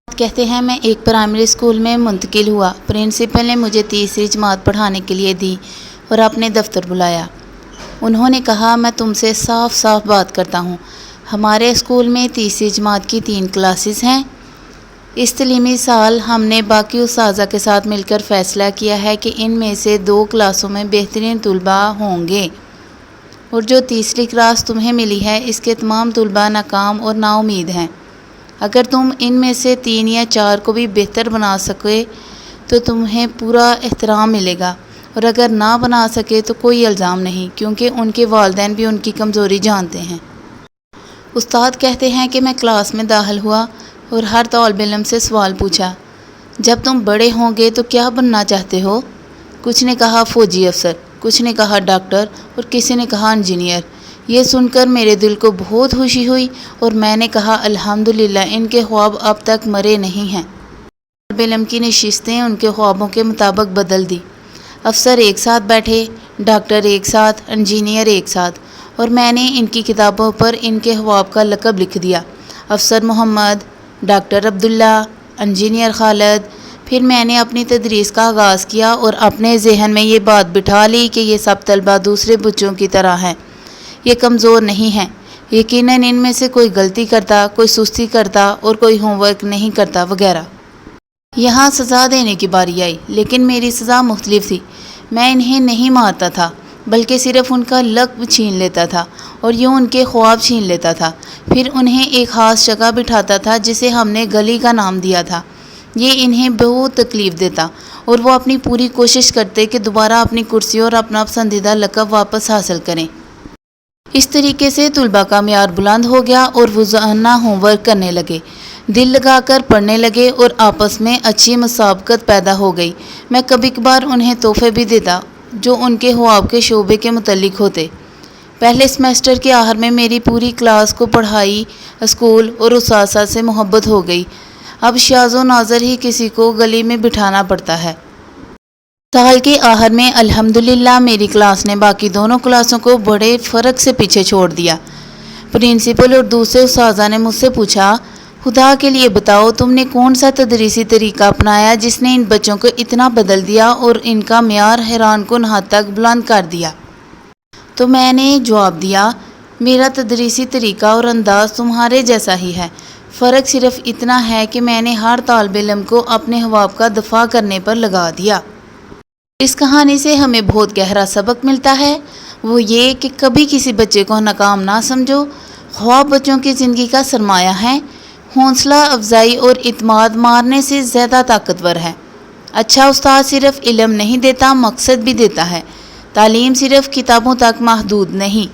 کہتے ہیں میں ایک پرائمری اسکول میں منتقل ہوا۔ پرنسپل نے مجھے تیسری جماعت پڑھانے کے لیے دی اور اپنے دفتر بلایا۔ انہوں نے کہا میں تم سے صاف صاف بات کرتا ہوں، ہمارے اسکول میں تیسری جماعت کی 3 کلاسز ہیں۔ اس تعلیمی سال ہم نے باقی اساتذہ کے ساتھ مل کر فیصلہ کیا ہے کہ ان میں سے 2 کلاسوں میں بہترین طلباء ہوں گے، اور جو تیسری کلاس تمہیں ملی ہے اس کے تمام طلباء ناکام اور نا امید ہیں۔ اگر تم ان میں سے 3 یا 4 کو بھی بہتر بنا سکے تو تمہیں پورا احترام ملے گا، اور اگر نہ بنا سکے تو کوئی الزام نہیں، کیونکہ ان کے والدین بھی ان کی کمزوری جانتے ہیں۔ استاد کہتے ہیں کہ میں کلاس میں داخل ہوا اور ہر طالب علم سے سوال پوچھا، جب تم بڑے ہوں گے تو کیا بننا چاہتے ہو؟ کچھ نے کہا فوجی افسر، کچھ نے کہا ڈاکٹر اور کسی نے کہا انجینئر۔ یہ سن کر میرے دل کو بہت خوشی ہوئی اور میں نے کہا الحمدللہ ان کے خواب اب تک مرے نہیں ہیں۔ طالب علم کی نشستیں ان کے خوابوں کے مطابق بدل دی۔ افسر ایک ساتھ بیٹھے، ڈاکٹر ایک ساتھ، انجینئر ایک ساتھ، اور میں نے ان کی کتابوں پر ان کے خواب کا لقب لکھ دیا، افسر محمد، ڈاکٹر عبداللہ، انجینئر خالد۔ پھر میں نے اپنی تدریس کا آغاز کیا اور اپنے ذہن میں یہ بات بٹھا لی کہ یہ سب طلباء دوسرے بچوں کی طرح ہیں، یہ کمزور نہیں ہیں، یقیناً ان میں سے کوئی غلطی کرتا، کوئی سستی کرتا اور کوئی ہوم ورک نہیں کرتا وغیرہ۔ یہاں سزا دینے کی باری آئی، لیکن میری سزا مختلف تھی۔ میں انہیں نہیں مارتا تھا، بلکہ صرف ان کا لقب چھین لیتا تھا اور یوں ان کے خواب چھین لیتا تھا۔ پھر انہیں ایک خاص جگہ بٹھاتا تھا جسے ہم نے گلی کا نام دیا تھا۔ یہ انہیں بہت تکلیف دیتا اور وہ اپنی پوری کوشش کرتے کہ دوبارہ اپنی کرسی اور اپنا پسندیدہ لقب واپس حاصل کریں۔ اس طریقے سے طلباء کا معیار بلند ہو گیا اور وہ روزانہ ہوم ورک کرنے لگے، دل لگا کر پڑھنے لگے اور آپس میں اچھی مسابقت پیدا ہو گئی۔ میں کبھی کبھار انہیں تحفے بھی دیتا جو ان کے خواب کے شعبے کے متعلق ہوتے۔ پہلے سیمسٹر کے آخر میں میری پوری کلاس کو پڑھائی، اسکول اور اساتذہ سے محبت ہو گئی۔ اب شاذ و نادر ہی کسی کو گلی میں بٹھانا پڑتا ہے۔ سال کے آخر میں الحمدللہ میری کلاس نے باقی دونوں کلاسوں کو بڑے فرق سے پیچھے چھوڑ دیا۔ پرنسپل اور دوسرے اساتذہ نے مجھ سے پوچھا، خدا کے لیے بتاؤ تم نے کون سا تدریسی طریقہ اپنایا جس نے ان بچوں کو اتنا بدل دیا اور ان کا معیار حیران کن حد تک بلند کر دیا؟ تو میں نے جواب دیا، میرا تدریسی طریقہ اور انداز تمہارے جیسا ہی ہے، فرق صرف اتنا ہے کہ میں نے ہر طالب علم کو اپنے خواب کا دفاع کرنے پر لگا دیا۔ اس کہانی سے ہمیں بہت گہرا سبق ملتا ہے، وہ یہ کہ کبھی کسی بچے کو ناکام نہ سمجھو۔ خواب بچوں کی زندگی کا سرمایہ ہے، حوصلہ افزائی اور اعتماد مارنے سے زیادہ طاقتور ہے۔ اچھا استاد صرف علم نہیں دیتا، مقصد بھی دیتا ہے۔ تعلیم صرف کتابوں تک محدود نہیں۔